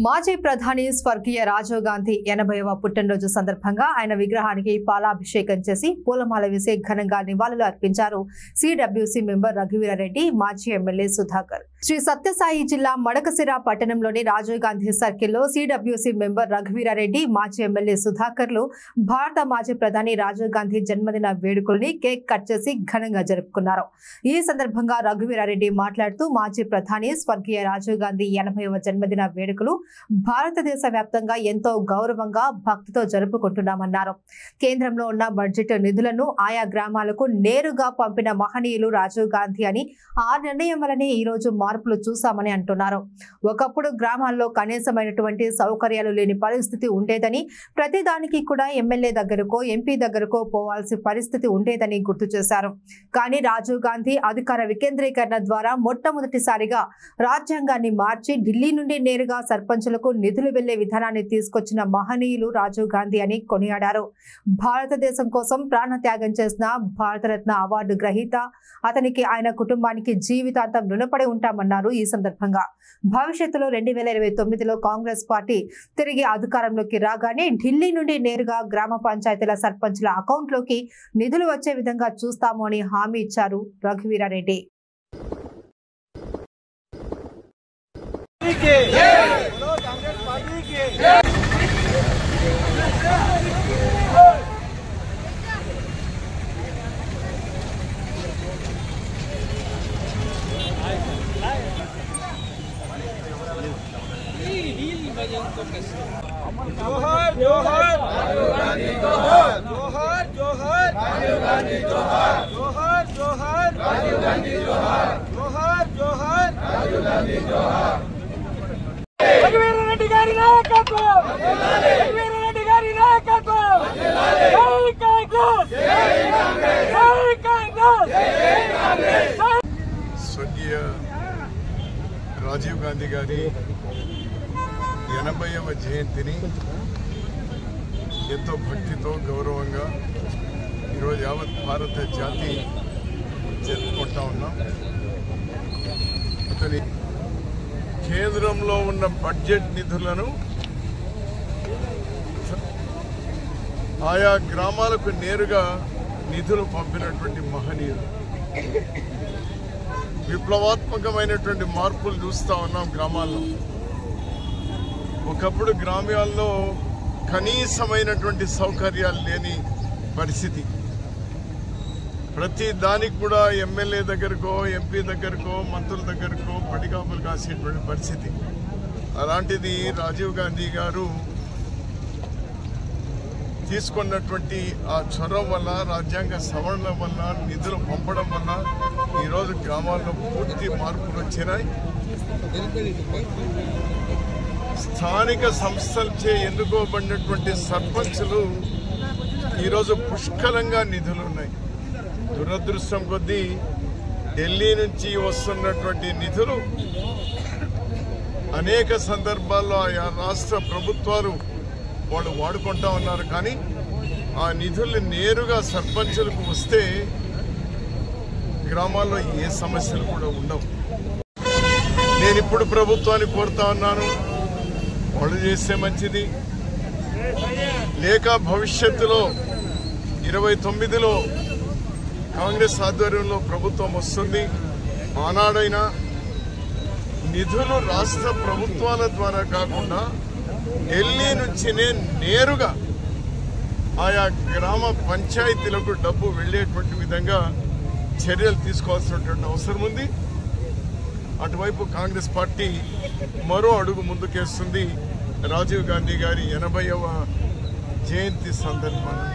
మాజీ ప్రధాని స్వర్గీయ రాజీవ్ గాంధీ 80వ పుట్టినరోజు సందర్భంగా ఆయన విగ్రహానికి పాలాభిషేకం చేసి పూలమాల వేసి ఘనంగా నివాళులు అర్పించారు సిడబ్ల్యూసి మెంబర్ రఘువీరారెడ్డి, మాజీ ఎమ్మెల్యే సుధాకర్. శ్రీ సత్యసాయి జిల్లా మడకసిర పట్టణంలోని రాజీవ్ గాంధీ సర్కిల్లో సిడబ్ల్యూసి మెంబర్ రఘువీరారెడ్డి, మాజీ ఎమ్మెల్యే సుధాకర్లు భారత మాజీ ప్రధాని రాజీవ్ గాంధీ జన్మదిన వేడుకల్ని కేక్ కట్ చేసి ఘనంగా జరుపుకున్నారు. ఈ సందర్భంగా రఘువీరారెడ్డి మాట్లాడుతూ మాజీ ప్రధాని స్వర్గీయ రాజీవ్ గాంధీ 80వ జన్మదిన వేడుకలు భారతదేశ వ్యాప్తంగా ఎంతో గౌరవంగా భక్తితో జరుపుకుంటున్నామన్నారు. కేంద్రంలో ఉన్న బడ్జెట్ నిధులను ఆయా గ్రామాలకు నేరుగా పంపిన మహనీయులు రాజీవ్ గాంధీ అని, ఆ నిర్ణయం వల్లనే ఈ రోజు మార్పులు చూసామని అంటున్నారు. ఒకప్పుడు గ్రామాల్లో కనీసమైనటువంటి సౌకర్యాలు లేని పరిస్థితి ఉండేదని, ప్రతిదానికి కూడా ఎమ్మెల్యే దగ్గరకో ఎంపీ దగ్గరకో పోవాల్సిన పరిస్థితి ఉండేదని గుర్తు చేశారు. కానీ రాజీవ్ గాంధీ అధికార వికేంద్రీకరణ ద్వారా మొట్టమొదటిసారిగా రాజ్యాంగాన్ని మార్చి ఢిల్లీ నుండి నేరుగా సర్పంచులకు నిధులు వెళ్లే విధానాన్ని తీసుకొచ్చిన మహనీయులు రాజీవ్ గాంధీ అని కొనియాడారు. భారతదేశం కోసం ప్రాణత్యాగం చేసిన భారతరత్న అవార్డు గ్రహీత, అతనికి ఆయన కుటుంబానికి జీవితాంతం రుణపడి ఉంటామన్నారు. ఈ సందర్భంగా భవిష్యత్తులో 2029లో కాంగ్రెస్ పార్టీ తిరిగి అధికారంలోకి రాగానే ఢిల్లీ నుండి నేరుగా గ్రామ పంచాయతీల సర్పంచుల అకౌంట్లోకి నిధులు వచ్చే విధంగా చూస్తాము అని హామీ ఇచ్చారు రఘువీరారెడ్డి. जोहर जोहर राजीव गांधी जोहर जोहर जोहर राजीव गांधी जोहर जोहर जोहर राजीव गांधी जोहर जोहर जोहर राजीव गांधी जोहर रघुवीरारेड्डी गारी नायकत्వం रघुवीरारेड्डी गारी नायकत्వం जय कांग्रेस जय कांग्रेस जय कांग्रेस जय कांग्रेस स्वर्गीय राजीव गांधी गारी 80వ జయంతిని ఎంతో భక్తితో గౌరవంగా ఈరోజు యావత్ భారత జాతి జరుపుకుంటా ఉన్నాం. అతని కేంద్రంలో ఉన్న బడ్జెట్ నిధులను ఆయా గ్రామాలకు నేరుగా నిధులు పంపినటువంటి మహనీయులు. విప్లవాత్మకమైనటువంటి మార్పులు చూస్తూ ఉన్నాం గ్రామాల్లో. ఒకప్పుడు గ్రామాల్లో కనీసమైనటువంటి సౌకర్యాలు లేని పరిస్థితి. ప్రతి దానికి కూడా ఎమ్మెల్యే దగ్గరకో ఎంపీ దగ్గరకో మంత్రుల దగ్గరకో పడిగాపులు కాసేటువంటి పరిస్థితి. అలాంటిది రాజీవ్ గాంధీ గారు తీసుకున్నటువంటి ఆ చొరవ వల్ల, రాజ్యాంగ సవరణ వల్ల, నిధులు పంపడం వల్ల ఈరోజు గ్రామాల్లో పూర్తి మార్పులు వచ్చినాయి. స్థానిక సంస్థలచే ఎన్నుకోబడినటువంటి సర్పంచులు ఈరోజు పుష్కలంగా నిధులు ఉన్నాయి. దురదృష్టం కొద్దీ ఢిల్లీ నుంచి వస్తున్నటువంటి నిధులు అనేక సందర్భాల్లో ఆయా రాష్ట్ర ప్రభుత్వాలు వాళ్ళు వాడుకుంటా ఉన్నారు. కానీ ఆ నిధులు నేరుగా సర్పంచులకు వస్తే గ్రామాల్లో ఏ సమస్యలు కూడా ఉండవు. నేను ఇప్పుడు ప్రభుత్వాన్ని కోరుతా ఉన్నాను, వాళ్ళు చేస్తే మంచిది. లేక భవిష్యత్తులో 29లో కాంగ్రెస్ ఆధ్వర్యంలో ప్రభుత్వం వస్తుంది. ఆనాడైనా నిధులు రాష్ట్ర ప్రభుత్వాల ద్వారా కాకుండా ఢిల్లీ నుంచినే నేరుగా ఆయా గ్రామ పంచాయతీలకు డబ్బు వెళ్లేటువంటి విధంగా చర్యలు తీసుకోవాల్సినటువంటి అవసరం ఉంది. అటువైపు కాంగ్రెస్ పార్టీ మరో అడుగు ముందుకేస్తుంది రాజీవ్ గాంధీ గారి 80వ జయంతి సందర్భంగా.